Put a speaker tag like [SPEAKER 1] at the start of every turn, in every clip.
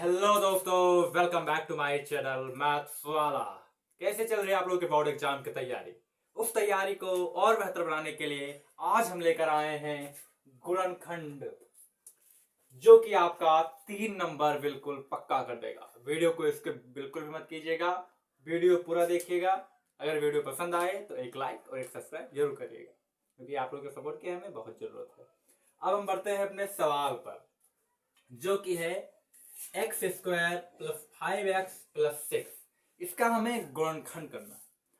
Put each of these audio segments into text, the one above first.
[SPEAKER 1] Hello दोस्तों, welcome back to my channel maths वाला। कैसे चल रही है आप लोगों के बोर्ड एग्जाम की तैयारी? उस तैयारी को और बेहतर बनाने के लिए आज हम लेकर आए हैं गुणनखंड, जो कि आपका 3 नंबर बिल्कुल पक्का कर देगा। वीडियो को इसके बिल्कुल भी मत कीजिएगा, वीडियो पूरा देखिएगा। अगर वीडियो पसंद आए तो एक लाइक और एक सब्सक्राइब जरूर करिएगा, क्योंकि आप लोगों के सपोर्ट की हमें बहुत जरूरत है। अब हम बढ़ते हैं अपने सवाल पर, जो कि है x² + 5x + 6। इसका हमें गुणनखंड करना।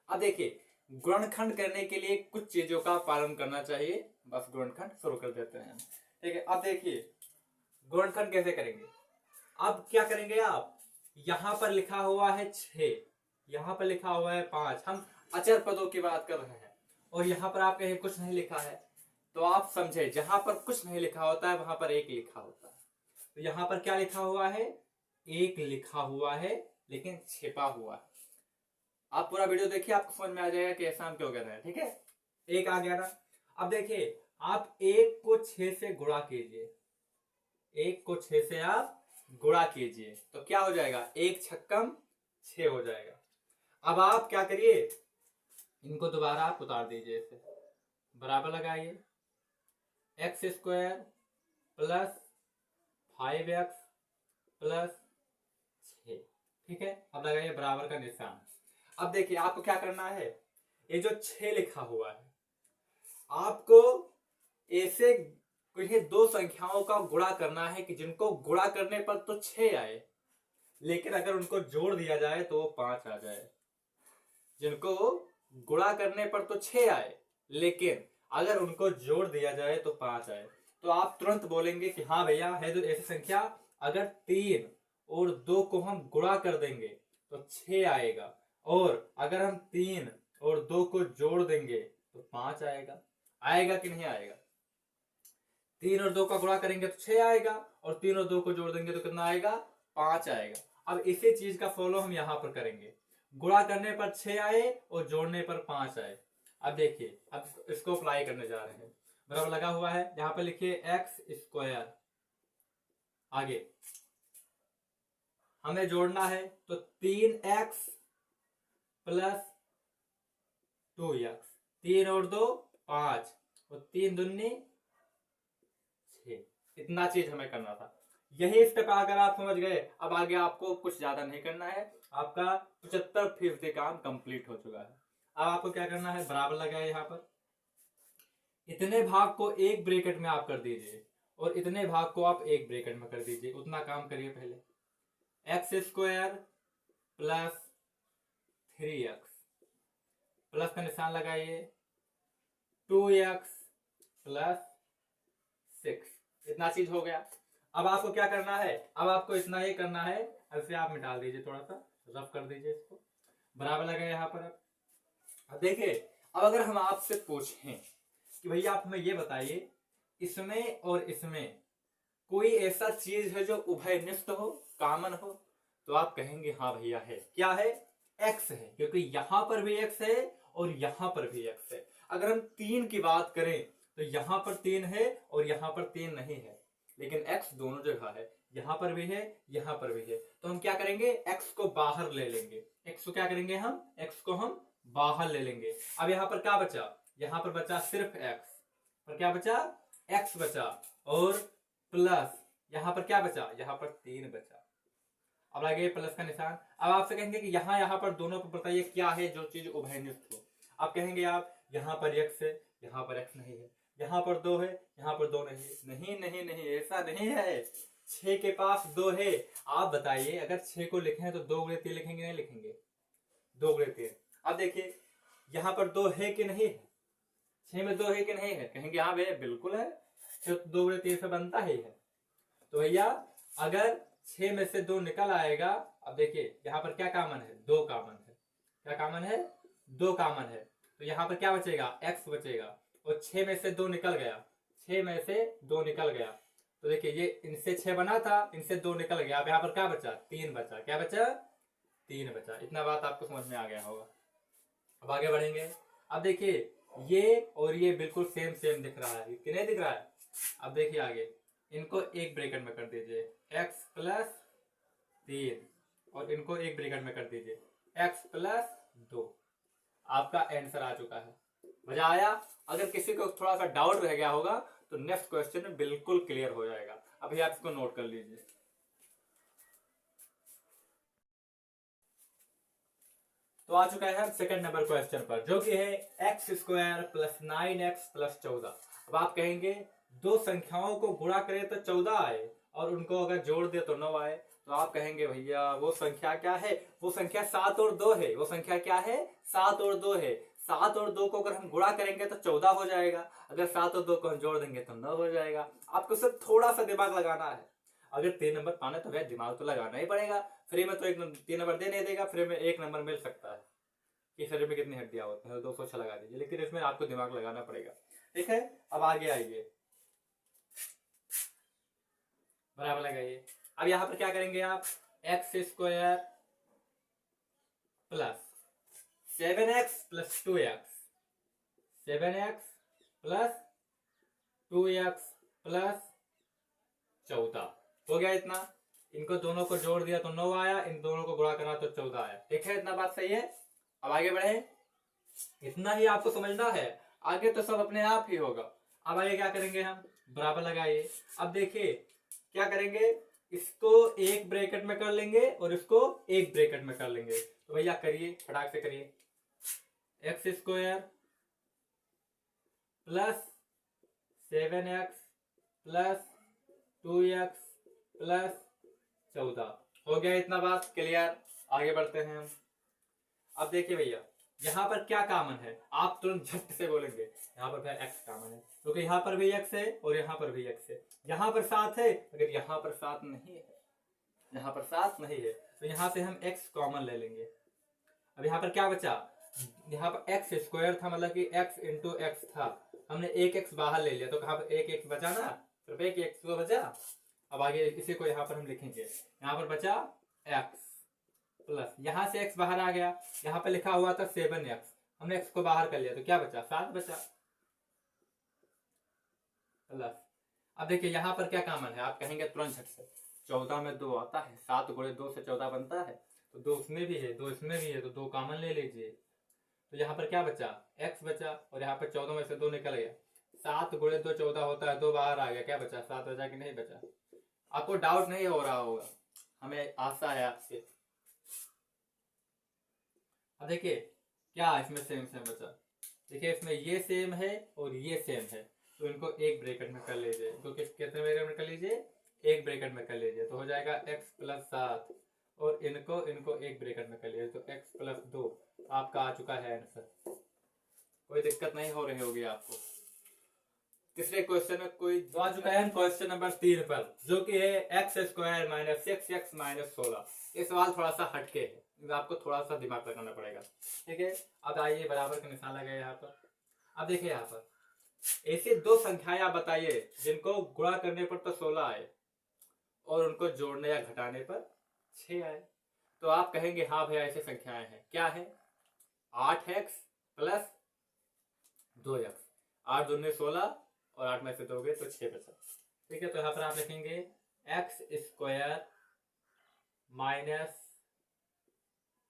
[SPEAKER 1] अब देखिए, गुणनखंड करने के लिए कुछ चीजों का पालन करना चाहिए। बस गुणनखंड शुरू कर देते हैं, ठीक है। अब देखिए, गुणनखंड कैसे करेंगे। अब क्या करेंगे आप, यहां पर लिखा हुआ है 6, यहां पर लिखा हुआ है 5। हम अचर पदों की बात कर रहे हैं और यहां पर आप कहीं कुछ नहीं लिखा है, तो आप समझे जहां पर कुछ नहीं लिखा होता है वहां पर एक लिखा होता है। तो यहां पर क्या लिखा हुआ है, एक लिखा हुआ है लेकिन छिपा हुआ है। आप पूरा वीडियो देखिए, आपको समझ में आ जाएगा कि ऐसा हम क्यों कर रहे हैं, ठीक है। एक आ गया ना। अब देखिए, आप एक को 6 से गुणा कीजिए, एक को 6 से आप गुणा कीजिए तो क्या हो जाएगा, 1 छक्कम 6 हो जाएगा। अब आप क्या करिए, इनको दोबारा आप उतार दीजिए, इसे बराबर लगाइए। x² + 5x + 6, ठीक है। अब लगाइए बराबर का निशान। अब देखिए, आपको क्या करना है, ये जो 6 लिखा हुआ है, आपको ऐसे कोई दो संख्याओं का गुणा करना है कि जिनको गुणा करने पर तो 6 आए, लेकिन अगर उनको जोड़ दिया जाए तो वो 5 आ जाए। जिनको गुणा करने पर तो 6 आए, लेकिन अगर उनको जोड़ दिया जाए तो 5 आए। तो आप तुरंत बोलेंगे कि हाँ भैया, है तो ऐसी संख्या, अगर 3 और 2 को हम गुणा कर देंगे तो 6 आएगा, और अगर हम 3 और 2 को जोड़ देंगे तो 5 आएगा। आएगा कि नहीं आएगा? 3 और 2 का गुणा करेंगे तो 6 आएगा, और 3 और 2 को जोड़ देंगे तो कितना आएगा, 5 आएगा। अब इसी चीज का फॉलो हम यहां पर करेंगे। गुणा करने पर 6 आए और जोड़ने पर 5 आए। अब देखिए, अब इसको अप्लाई करने जा रहे हैं। बराबर लगा हुआ है, यहां पर लिखिए x²। आगे हमें जोड़ना है तो 3x + 2x, 3 और 2 5, और 3 दूनी 6। इतना चीज हमें करना था। यही स्टेप अगर आप समझ गए, अब आगे आपको कुछ ज्यादा नहीं करना है। आपका 75% काम कंप्लीट हो चुका है। अब आपको क्या करना है, बराबर लगाए, यहाँ पर इतने भाग को एक ब्रैकेट में आप कर दीजिए और इतने भाग को आप एक ब्रैकेट में कर दीजिए। उतना काम करिए पहले। x² + 3x, प्लस का निशान लगाइए, 2x + 6। इतना चीज हो गया। अब आपको क्या करना है, अब आपको इतना ही करना है। ऐसे आप मिटा दीजिए, थोड़ा सा रफ कर दीजिए इसको, बराबर लगे यहाँ पर। अब देखिए, अब अगर हम आपसे पूछें कि भैया आप हमें ये बताइए, इसमें और इसमें कोई ऐसा चीज है जो उभयनिष्ठ हो, कॉमन हो, तो आप कहेंगे हाँ भैया है। क्या है? x है, क्योंकि यहां पर भी x है और यहां पर भी x है। अगर हम 3 की बात करें तो यहां पर 3 है और यहां पर 3 नहीं है, लेकिन x दोनों जगह है, यहां पर भी है, यहां पर भी है। तो हम क्या करेंगे, x को बाहर ले लेंगे। x को क्या करेंगे, हम x को हम बाहर ले लेंगे। अब यहां पर क्या बचा, यहां पर बचा सिर्फ x, पर क्या बचा, x बचा, और प्लस यहां पर क्या बचा, यहां पर 3 बचा। अब लगे प्लस का निशान। अब आपसे कहेंगे कि यहां पर दोनों को बताइए क्या है जो चीज उभयनिष्ठ हो। आप कहेंगे आप यहां पर x है, यहां पर x नहीं है, यहां पर 2 है, यहां पर 2 नहीं है। नहीं नहीं नहीं, ऐसा नहीं है। 6 के पास 2 है। आप बताइए, अगर 6 को लिखे तो 2 × 3 लिखेंगे, नहीं लिखेंगे? 2 × 3। अब देखिए, यहां पर 2 है कि नहीं है, 6 में 2 है कि नहीं है? कहेंगे हाँ भैया बिल्कुल है, तो 2 × 3 से बनता ही है। तो भैया अगर 6 में से 2 निकल आएगा, अब देखिए यहां पर क्या कॉमन है, 2 कॉमन है। क्या कॉमन है? 2 कॉमन है। तो यहां पर क्या बचेगा, x बचेगा, और 6 में से 2 निकल गया, 6 में से 2 निकल गया। तो देखिए, ये इनसे 6 बना था, इनसे 2 निकल गया। अब यहां पर क्या बचा, 3 बचा। क्या बचा? 3 बचा। इतना बात आपको समझ में आ गया होगा। अब आगे बढ़ेंगे। अब देखिए, ये और ये बिल्कुल सेम सेम दिख रहा है कि नहीं दिख रहा है? अब देखिए आगे, इनको एक ब्रैकेट में कर दीजिए, x + 3 और इनको एक ब्रैकेट में कर दीजिए, x प्लस 2। आपका आंसर आ चुका है। मजा आया? अगर किसी को थोड़ा सा डाउट रह गया होगा तो नेक्स्ट क्वेश्चन में बिल्कुल क्लियर हो जाएगा। अभी आप इसको नोट कर लीजिए। तो आ चुका है हम सेकंड नंबर क्वेश्चन पर, जो कि है x square plus 9x plus 14। अब आप कहेंगे दो संख्याओं को गुणा करें तो 14 आए और उनको अगर जोड़ दे तो 9 आए। तो आप कहेंगे भैया वो संख्या क्या है? वो संख्या 7 और 2 है। वो संख्या क्या है? 7 और 2 है। 7 और 2 को अगर हम गुणा करेंगे तो 14 हो जाएगा, अगर 7 और 2 को हम जोड़ देंगे तो 9 हो जाएगा। आपको सिर्फ थोड़ा सा दिमाग लगाना है। अगर 3 नंबर पाना तो भैया दिमाग तो लगाना ही पड़ेगा। फ्री में तो 3 नंबर दे नहीं देगा, फ्री में 1 नंबर मिल सकता है। कि शरीर में कितनी हड्डियां होती हैं, 200 अच्छा लगा दीजिए, लेकिन इसमें आपको दिमाग लगाना पड़ेगा। ठीक है, अब आगे आइए, बराबर लगाइए। अब यहां पर क्या करेंगे आप? X square plus 7x plus 2x, 7x plus 2x plus 14 हो गया इतना। इनको दोनों को जोड़ दिया तो 9 आया, इन दोनों को गुणा करा तो 14 आया। ठीक है, इतना बात सही है। अब आगे बढ़े, इतना ही आपको समझना है, आगे तो सब अपने आप ही होगा। अब आगे क्या करेंगे हम? बराबर लगाइए। अब देखिए क्या करेंगे, इसको एक ब्रैकेट में कर लेंगे और इसको एक ब्रैकेट में कर लेंगे। तो भैया करिए, फटाक से करिए। X square plus 7x plus 2x plus 14 हो गया। इतना बात क्लियर। आगे बढ़ते हैं हम। अब देखिए भैया, यहां पर क्या कॉमन है? आप तुरंत झट से बोलेंगे यहाँ पर भैया x कॉमन है, क्योंकि यहाँ पर भी x है और यहाँ पर भी x है। यहाँ पर 7 है, अगर यहाँ पर 7 नहीं है, यहाँ पर 7 नहीं है, तो यहाँ से हम x कॉमन ले लेंगे। अब यहाँ पर क्या बचा? यहाँ पर एक्स स्क्वायर था, मतलब कि x इंटू एक्स था, हमने एक x बाहर ले लिया, तो कहाँ पर एक x बचा ना, सिर्फ एक x तो बचा। अब आगे इसी को यहाँ पर हम लिखेंगे, यहाँ पर बचा x प्लस, यहां से x बाहर आ गया, यहाँ पे लिखा हुआ था 7x, हमने x को बाहर कर लिया तो क्या बचा? 7 बचा प्लस। अब देखिए यहाँ पर क्या कॉमन है? आप कहेंगे तुरंत झट से, 14 में 2 आता है, 7 गुणे 2 से 14 बनता है, तो 2 उसमें भी है, 2 इसमें भी है, तो 2 कॉमन ले लीजिए। तो यहाँ पर क्या बचा? x बचा, और यहाँ पर 14 में से 2 निकल गया, 7 गुणे 2 14 होता है, 2 बाहर आ गया, क्या बचा? 7 बचा कि नहीं बचा? आपको डाउट नहीं हो रहा होगा, हमें आशा है आपसे। अब देखिए क्या इसमें सेम सेम बचा। देखिए इसमें ये सेम है और ये सेम है, तो इनको एक ब्रैकेट में कर लीजिए। तो कितने ब्रैकेट में कर लीजिए? एक ब्रैकेट में कर लीजिए, तो हो जाएगा x प्लस 7, और इनको एक ब्रैकेट में कर लीजिए, तो x प्लस 2 आपका आ चुका है आंसर। कोई दिक्कत नहीं हो रही होगी आपको। तीसरे क्वेश्चन में कोई तो आ चुका है क्वेश्चन नंबर 3 पर, जो कि है x square minus 6x minus 16। ये सवाल थोड़ा सा हटके है, आपको थोड़ा सा दिमाग लगाना पड़ेगा। ठीक है, अब आइए बराबर का निशान लगाए यहाँ पर। अब देखिए यहाँ पर ऐसे दो संख्याएं आप बताइए जिनको गुणा करने पर तो 16 आए और उनको जोड़ने या घटाने पर 6 आए। तो आप कहेंगे हाँ भैया ऐसी संख्याएं हैं, क्या है? 8x प्लस 2x, 8 दूनी 16 और 8 में से 2 गए तो 6 बचा। ठीक है, तो यहाँ पर आप लिखेंगे x square minus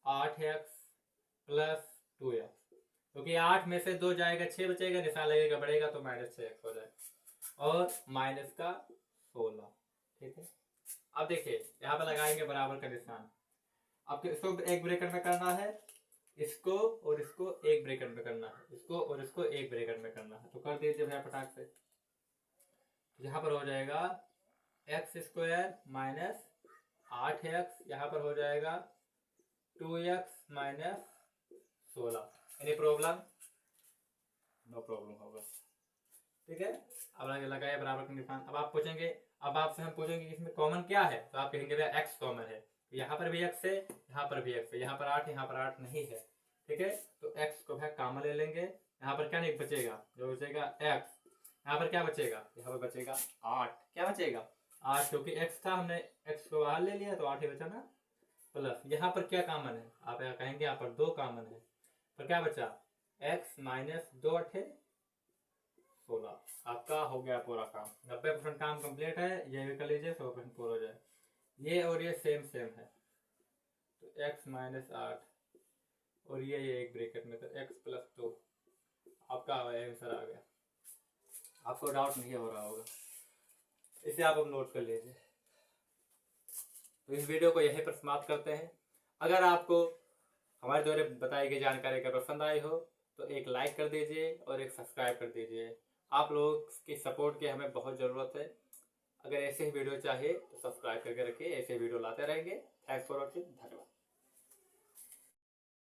[SPEAKER 1] 8x plus 2x, क्योंकि 8 में से 2 जाएगा 6 बचेगा, निशान लगेगा बढ़ेगा तो माइनस 6x हो जाएगा, और माइनस का 16। ठीक है, अब देखिए यहाँ पर लगाएंगे बराबर का निशान। अब इसको एक ब्रैकेट में करना है, इसको और इसको एक ब्रैकेट में करना है, इसको और इसको एक ब्रैकेट में करना है, तो कर दीजिए भैया फटाक से। यहाँ पर हो जाएगा एक्स स्क्वायर माइनस 8x, यहाँ पर हो जाएगा 2x minus 16। Any problem? No problem होगा। ठीक है, अब आगे लगाए बराबर का निशान। अब आप पूछेंगे, अब आपसे हम पूछेंगे कि इसमें कॉमन क्या है, तो आप कहेंगे भैया x कॉमन है, तो यहाँ पर भी x है, यहाँ पर भी x है, यहाँ पर 8 है, यहाँ पर 8 नहीं है। ठीक है, तो x को भैया कॉमन ले लेंगे। यहाँ पर क्या नहीं बचेगा? जो बचेगा x। यहाँ पर क्या बचेगा? यहाँ पर बचेगा 8। क्या बचेगा? 8, क्योंकि x था, हमने x को बाहर ले लिया तो 8 ही बचा ना, प्लस यहाँ पर क्या कॉमन है? आप यहाँ कहेंगे यहाँ पर 2 कॉमन है, पर क्या बचा? x minus 2 8 16। आपका हो गया पूरा काम, 90% काम कंप्लीट है। ये भी कर लीजिए, 100% पूरा हो जाए। ये और ये सेम सेम है, तो x माइनस 8 और ये एक ब्रैकेट में, तो x प्लस 2 आपका आंसर आ गया। आपको डाउट नहीं हो रहा होगा, इसे आप अब नोट कर लीजिए। तो इस वीडियो को यहीं पर समाप्त करते हैं। अगर आपको हमारे द्वारा बताई गई जानकारी अगर पसंद आई हो तो एक लाइक कर दीजिए और एक सब्सक्राइब कर दीजिए। आप लोगों की सपोर्ट की हमें बहुत ज़रूरत है। अगर ऐसे ही वीडियो चाहिए तो सब्सक्राइब करके रखिए, ऐसे वीडियो लाते रहेंगे। थैंक्स फॉर वॉचिंग, धन्यवाद।